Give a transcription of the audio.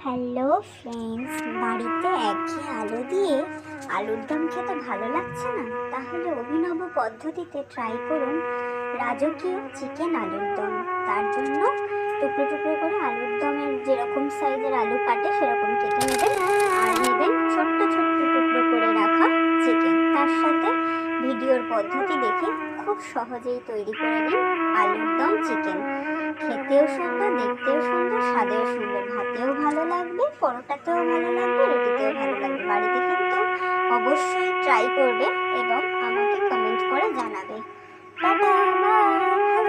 Hello friends, বাড়িতে একঘেয়ে আলু দিয়ে আলুর দম খেতে ভালো লাগছে না? তাহলে অভিনব পদ্ধতিতে ট্রাই করুন রাজকীয় চিকেন আলুর দম। তার জন্য টুকরো টুকরো করে আলুর দমের যেরকম সাইজের আলু কাটে সেরকম কেটে নেবেন। আর নেবেন ছোট্ট ছোট্ট টুকরো করে রাখা চিকেন। তার সাথে ভিডিওর পদ্ধতি দেখে খুব সহজেই তৈরি করে নিন আলুর দম চিকেন। খেতেও সুন্দর, দেখতেও সুন্দর, স্বাদেও সুন্দর, ভাতেও ভালো লাগবে, পরোটাতেও ভালো লাগবে, রুটিতেও ভালো লাগবে। বাড়িতে কিন্তু অবশ্যই ট্রাই করবে এবং আমাকে কমেন্ট করে জানাবে। Tata, by.